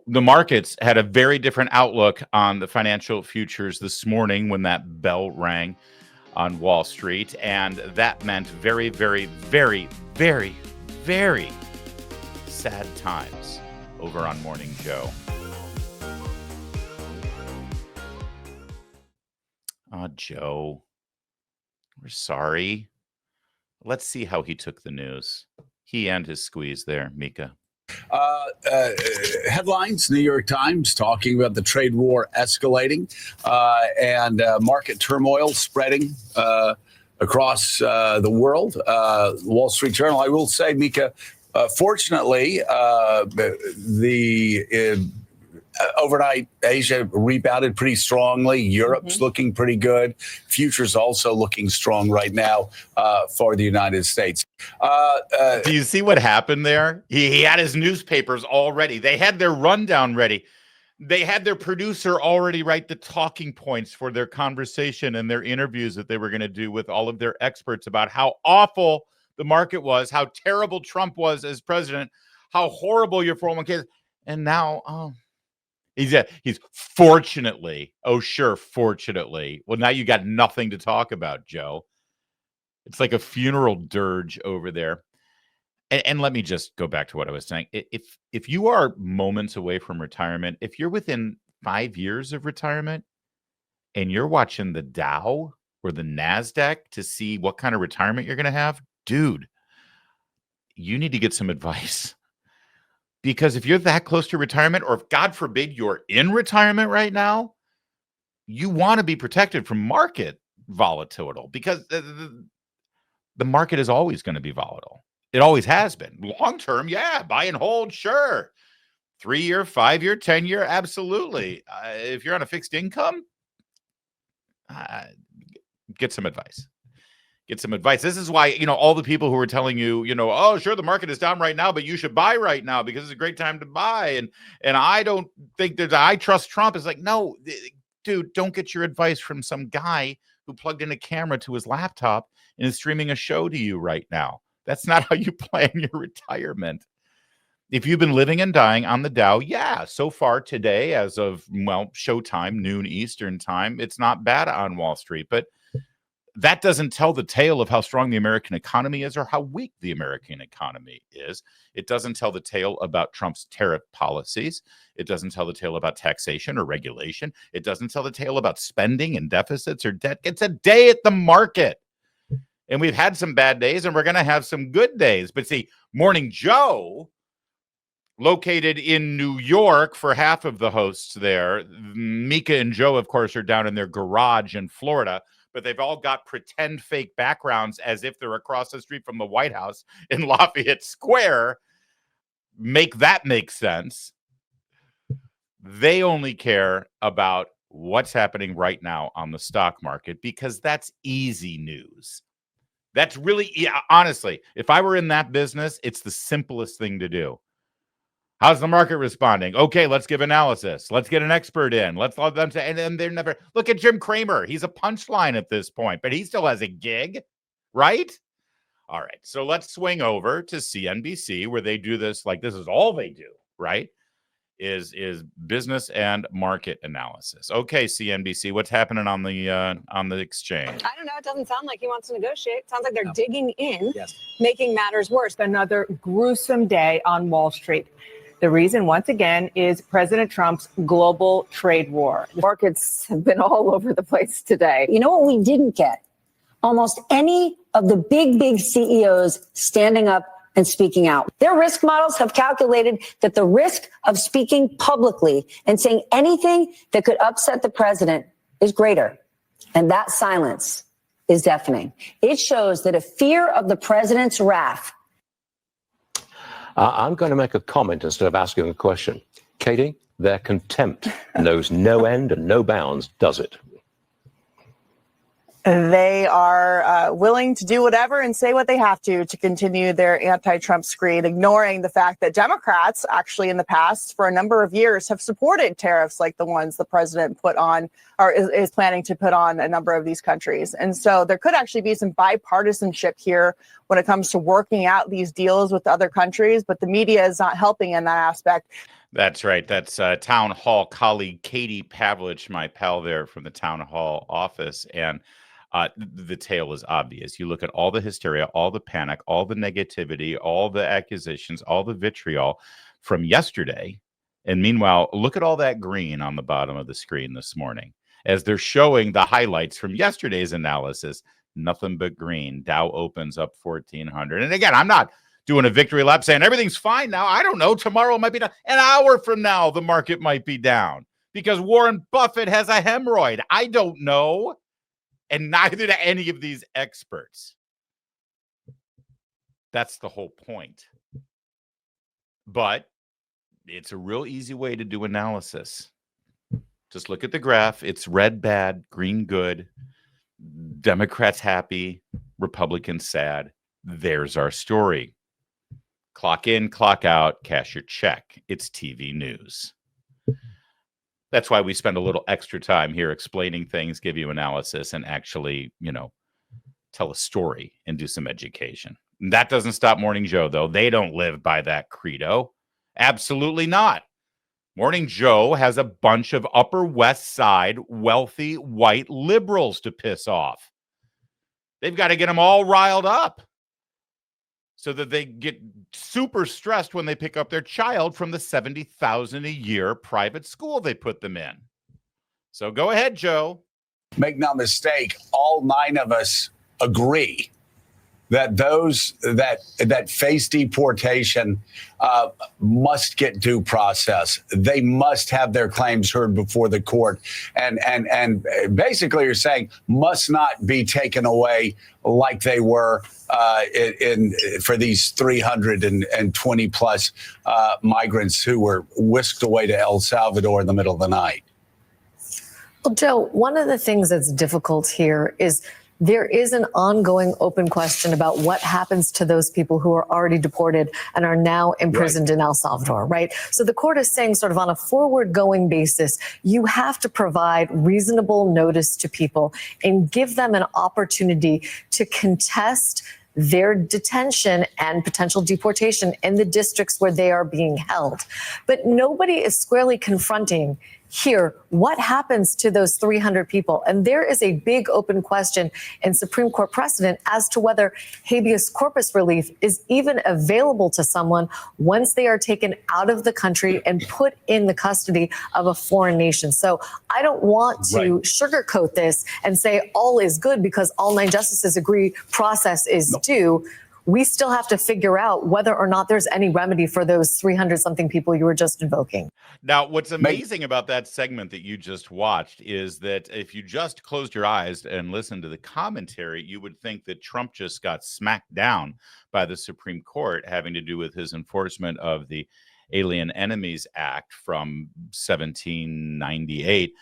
the markets had a very different outlook on the financial futures this morning when that bell rang on Wall Street. And that meant very, very, very, very, very sad times over on Morning Joe. Joe, we're sorry. Let's see how he took the news. He and his squeeze there, Mika. Headlines, New York Times talking about the trade war escalating and market turmoil spreading across the world. Wall Street Journal, I will say, Mika, fortunately, the overnight Asia rebounded pretty strongly. Europe's looking pretty good. Futures also looking strong right now for the United States. Do you see what happened there? He had his newspapers all ready. They had their rundown ready. They had their producer already write the talking points for their conversation and their interviews that they were going to do with all of their experts about how awful the market was, how terrible Trump was as president, how horrible your 401k is. And now, he's fortunately, fortunately. Well, now you got nothing to talk about, Joe. It's like a funeral dirge over there. And let me just go back to what I was saying. If you are moments away from retirement, if you're within 5 years of retirement and you're watching the Dow or the NASDAQ to see what kind of retirement you're going to have, dude, you need to get some advice. Because if you're that close to retirement, or if God forbid you're in retirement right now, you want to be protected from market volatility, because the market is always going to be volatile. It always has been. Long term, yeah, buy and hold, sure. 3-year, 5-year, 10-year, absolutely. If you're on a fixed income, get some advice. Get some advice. This is why, all the people who are telling you, oh, sure, the market is down right now, but you should buy right now because it's a great time to buy. And I don't think that I trust Trump. It's like, no, dude, don't get your advice from some guy who plugged in a camera to his laptop and is streaming a show to you right now. That's not how you plan your retirement. If you've been living and dying on the Dow, yeah, so far today, as of, showtime, noon Eastern time, it's not bad on Wall Street. But that doesn't tell the tale of how strong the American economy is or how weak the American economy is. It doesn't tell the tale about Trump's tariff policies. It doesn't tell the tale about taxation or regulation. It doesn't tell the tale about spending and deficits or debt. It's a day at the market. And we've had some bad days and we're going to have some good days. But see, Morning Joe, located in New York for half of the hosts there, Mika and Joe, of course, are down in their garage in Florida. But they've all got pretend fake backgrounds as if they're across the street from the White House in Lafayette Square. Make that make sense. They only care about what's happening right now on the stock market because that's easy news. That's really, honestly, if I were in that business, it's the simplest thing to do. How's the market responding? Okay, let's give analysis. Let's get an expert in. Let's let them say, and then they're never, look at Jim Cramer. He's a punchline at this point, but he still has a gig, right? All right, so let's swing over to CNBC where they do this, like this is all they do, right? Is business and market analysis. Okay, CNBC, what's happening on the exchange? I don't know. It doesn't sound like he wants to negotiate. It sounds like they're digging in, making matters worse. Another gruesome day on Wall Street. The reason, once again, is President Trump's global trade war. The markets have been all over the place today. You know what we didn't get? Almost any of the big CEOs standing up and speaking out. Their risk models have calculated that the risk of speaking publicly and saying anything that could upset the president is greater. And that silence is deafening. It shows that a fear of the president's wrath. I'm going to make a comment instead of asking a question. Katie, their contempt knows no end and no bounds, does it? They are willing to do whatever and say what they have to continue their anti-Trump screed, ignoring the fact that Democrats actually in the past for a number of years have supported tariffs like the ones the president put on or is planning to put on a number of these countries. And so there could actually be some bipartisanship here when it comes to working out these deals with other countries, but the media is not helping in that aspect. That's right. That's town hall colleague Katie Pavlich, my pal there from the town hall office. And the tale is obvious. You look at all the hysteria, all the panic, all the negativity, all the accusations, all the vitriol from yesterday. And meanwhile, look at all that green on the bottom of the screen this morning as they're showing the highlights from yesterday's analysis. Nothing but green. Dow opens up 1,400. And again, I'm not doing a victory lap saying everything's fine now. I don't know. Tomorrow might be down. An hour from now, the market might be down because Warren Buffett has a hemorrhoid. I don't know. And neither do any of these experts. That's the whole point. But it's a real easy way to do analysis. Just look at the graph. It's red bad, green good, Democrats happy, Republicans sad. There's our story. Clock in, clock out, cash your check. It's TV news. That's why we spend a little extra time here explaining things, give you analysis, and actually, tell a story and do some education. That doesn't stop Morning Joe, though. They don't live by that credo. Absolutely not. Morning Joe has a bunch of Upper West Side wealthy white liberals to piss off. They've got to get them all riled up so that they get super stressed when they pick up their child from the $70,000 a year private school they put them in. So go ahead, Joe. Make no mistake, all 9 of us agree that those that face deportation must get due process. They must have their claims heard before the court, and basically you're saying must not be taken away like they were for these 320 plus migrants who were whisked away to El Salvador in the middle of the night. Well, Joe, one of the things that's difficult here is there is an ongoing open question about what happens to those people who are already deported and are now imprisoned in El Salvador, right? So the court is saying sort of on a forward-going basis, you have to provide reasonable notice to people and give them an opportunity to contest their detention and potential deportation in the districts where they are being held. But nobody is squarely confronting here what happens to those 300 people. And there is a big open question in Supreme Court precedent as to whether habeas corpus relief is even available to someone once they are taken out of the country and put in the custody of a foreign nation. So I don't want to sugarcoat this and say all is good because all 9 justices agree process is due. We still have to figure out whether or not there's any remedy for those 300-something people you were just invoking. Now, what's amazing about that segment that you just watched is that if you just closed your eyes and listened to the commentary, you would think that Trump just got smacked down by the Supreme Court having to do with his enforcement of the Alien Enemies Act from 1798.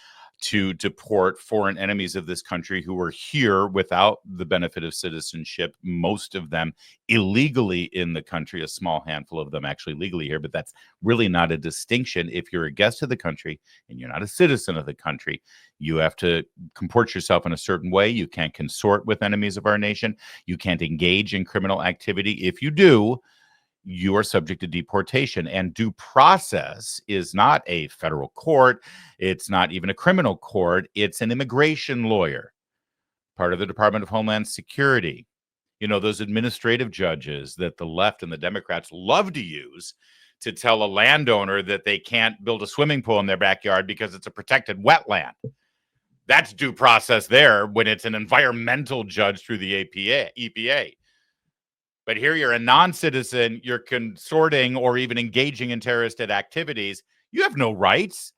To deport foreign enemies of this country who were here without the benefit of citizenship, most of them illegally in the country, a small handful of them actually legally here, but that's really not a distinction. If you're a guest of the country and you're not a citizen of the country, you have to comport yourself in a certain way. You can't consort with enemies of our nation. You can't engage in criminal activity. If you do, you are subject to deportation, and due process is not a federal court. It's not even a criminal court. It's an immigration lawyer, part of the Department of Homeland Security. You know, those administrative judges that the left and the Democrats love to use to tell a landowner that they can't build a swimming pool in their backyard because it's a protected wetland. That's due process there when it's an environmental judge through the EPA. But here you're a non-citizen, you're consorting or even engaging in terrorist activities. You have no rights.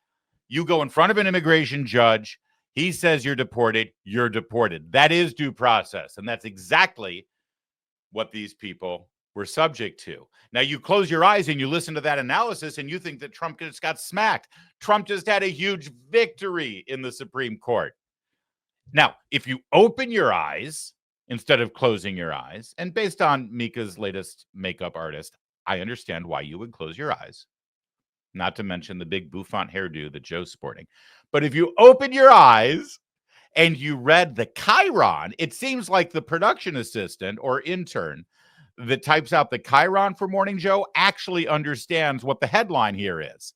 You go in front of an immigration judge. He says you're deported. You're deported. That is due process. And that's exactly what these people were subject to. Now, you close your eyes and you listen to that analysis and you think that Trump just got smacked. Trump just had a huge victory in the Supreme Court. Now, if you open your eyes instead of closing your eyes, and based on Mika's latest makeup artist, I understand why you would close your eyes, not to mention the big bouffant hairdo that Joe's sporting. But if you open your eyes and you read the chyron, it seems like the production assistant or intern that types out the chyron for Morning Joe actually understands what the headline here is.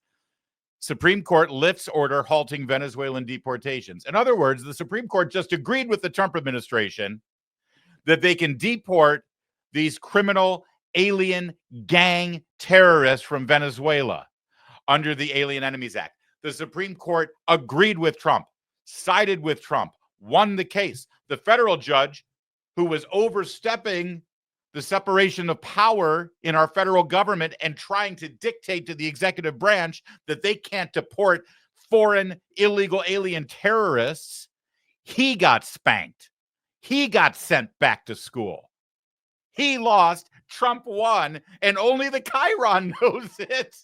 Supreme Court lifts order halting Venezuelan deportations. In other words, the Supreme Court just agreed with the Trump administration that they can deport these criminal alien gang terrorists from Venezuela under the Alien Enemies Act. The Supreme Court agreed with Trump, sided with Trump, won the case. The federal judge, who was overstepping the separation of power in our federal government and trying to dictate to the executive branch that they can't deport foreign illegal alien terrorists, he got spanked. He got sent back to school. He lost, Trump won, and only the Chiron knows it.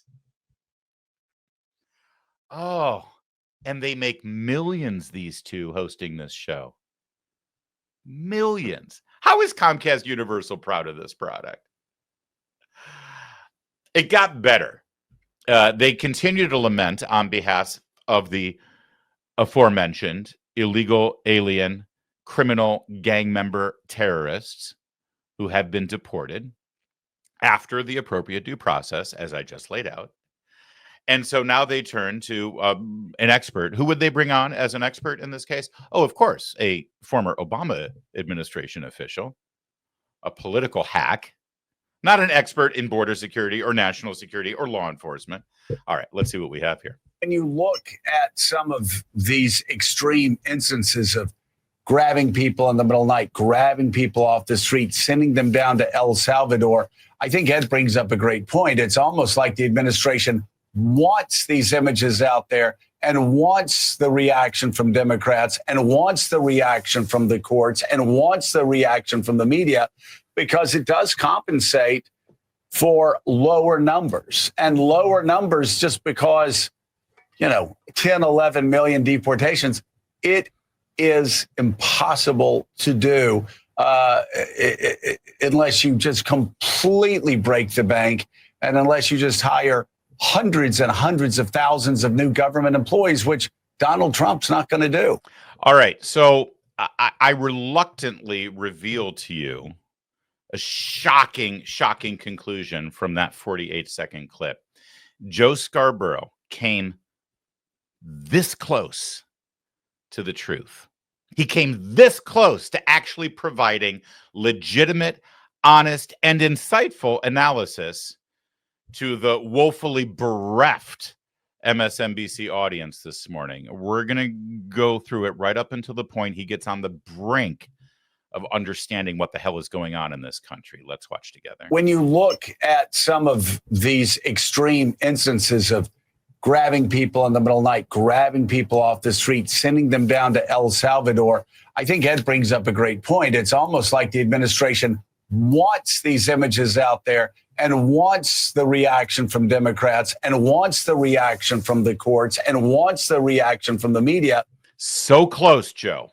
Oh, and they make millions, these two, hosting this show. Millions. How is Comcast Universal proud of this product? It got better. They continue to lament on behalf of the aforementioned illegal alien criminal gang member terrorists who have been deported after the appropriate due process, as I just laid out. And so now they turn to an expert. Who would they bring on as an expert in this case? Oh, of course, a former Obama administration official, a political hack, not an expert in border security or national security or law enforcement. All right, let's see what we have here. When you look at some of these extreme instances of grabbing people in the middle of the night, grabbing people off the street, sending them down to El Salvador, I think Ed brings up a great point. It's almost like the administration wants these images out there and wants the reaction from Democrats and wants the reaction from the courts and wants the reaction from the media, because it does compensate for lower numbers, and lower numbers just because, 10, 11 million deportations. It is impossible to do unless you just completely break the bank and unless you just hire hundreds and hundreds of thousands of new government employees, which Donald Trump's not going to do. All right. So I reluctantly reveal to you a shocking conclusion from that 48-second clip. Joe Scarborough came this close to the truth. He came this close to actually providing legitimate, honest, and insightful analysis to the woefully bereft MSNBC audience this morning. We're going to go through it right up until the point he gets on the brink of understanding what the hell is going on in this country. Let's watch together. When you look at some of these extreme instances of grabbing people in the middle of the night, grabbing people off the street, sending them down to El Salvador, I think Ed brings up a great point. It's almost like the administration wants these images out there and wants the reaction from Democrats and wants the reaction from the courts and wants the reaction from the media. So close, Joe.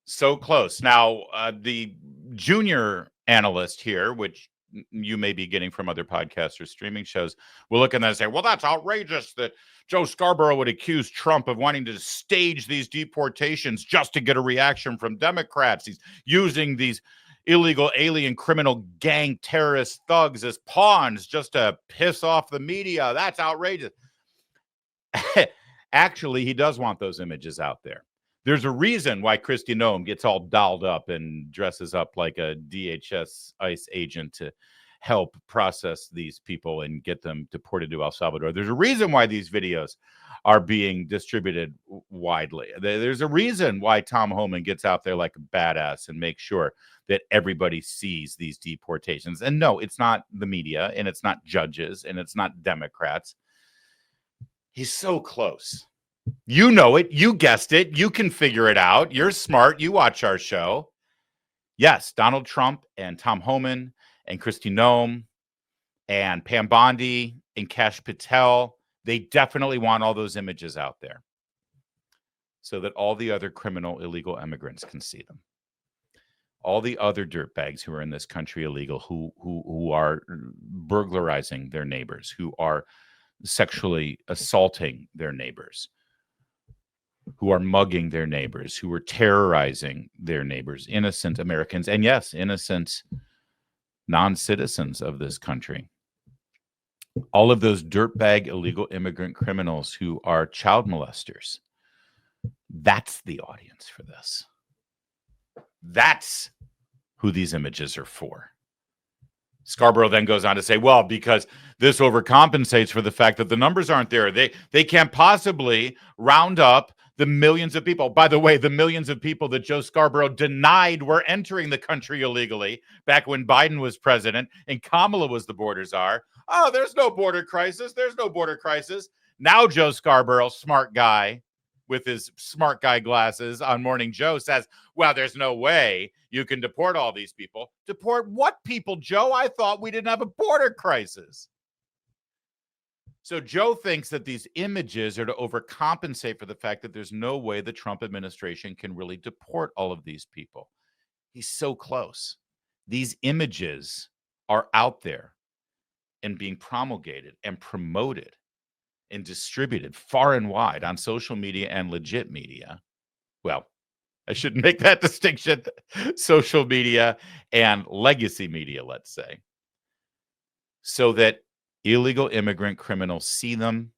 So close. Now, the junior analyst here, which you may be getting from other podcasts or streaming shows, will look at that and say, well, that's outrageous that Joe Scarborough would accuse Trump of wanting to stage these deportations just to get a reaction from Democrats. He's using these illegal alien criminal gang terrorist thugs as pawns just to piss off the media. That's outrageous. Actually, he does want those images out there. There's a reason why Kristi Noem gets all dolled up and dresses up like a DHS ICE agent to help process these people and get them deported to El Salvador. There's a reason why these videos are being distributed widely. There's a reason why Tom Homan gets out there like a badass and makes sure that everybody sees these deportations. And no, it's not the media, and it's not judges, and it's not Democrats. He's so close. You know it. You guessed it. You can figure it out. You're smart. You watch our show. Yes, Donald Trump and Tom Homan and Kristi Noem and Pam Bondi and Kash Patel, they definitely want all those images out there so that all the other criminal illegal immigrants can see them. All the other dirtbags who are in this country illegal, who are burglarizing their neighbors, who are sexually assaulting their neighbors, who are mugging their neighbors, who are terrorizing their neighbors, innocent Americans, and yes, innocent non-citizens of this country. all of those dirtbag illegal immigrant criminals who are child molesters. That's the audience for this. That's who these images are for. Scarborough then goes on to say, well, because this overcompensates for the fact that the numbers aren't there. They can't possibly round up the millions of people. By the way, the millions of people that Joe Scarborough denied were entering the country illegally back when Biden was president and Kamala was the border czar. Oh, there's no border crisis. There's no border crisis. Now Joe Scarborough, smart guy with his smart guy glasses on Morning Joe, says, well, there's no way you can deport all these people. Deport what people, Joe? I thought we didn't have a border crisis. So Joe thinks that these images are to overcompensate for the fact that there's no way the Trump administration can really deport all of these people. He's so close. These images are out there and being promulgated and promoted and distributed far and wide on social media and legit media. Well, I shouldn't make that distinction. Social media and legacy media, let's say. So that illegal immigrant criminals see them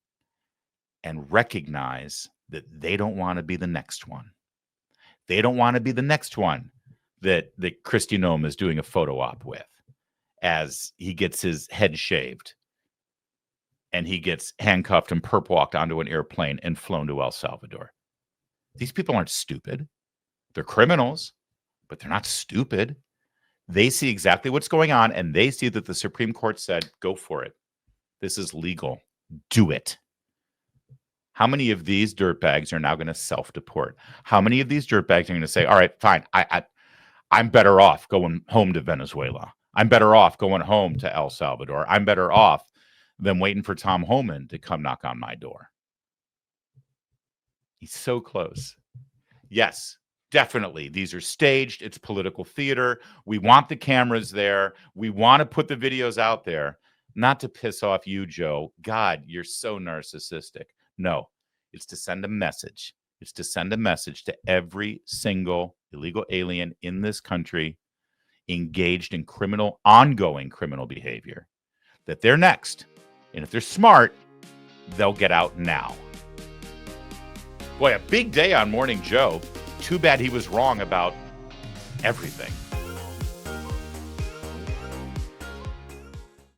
and recognize that they don't want to be the next one. They don't want to be the next one that Kristi Noem is doing a photo op with as he gets his head shaved and he gets handcuffed and perp walked onto an airplane and flown to El Salvador. These people aren't stupid. They're criminals, but they're not stupid. They see exactly what's going on, and they see that the Supreme Court said, go for it. This is legal. Do it. How many of these dirtbags are now going to self-deport? How many of these dirtbags are going to say, all right, fine, I'm better off going home to Venezuela. I'm better off going home to El Salvador. I'm better off than waiting for Tom Homan to come knock on my door. He's so close. Yes, definitely. These are staged. It's political theater. We want the cameras there. We want to put the videos out there, not to piss off you, Joe. God, you're so narcissistic. No, it's to send a message. It's to send a message to every single illegal alien in this country engaged in ongoing criminal behavior, that they're next. And if they're smart, they'll get out now. Boy, a big day on Morning Joe. Too bad he was wrong about everything.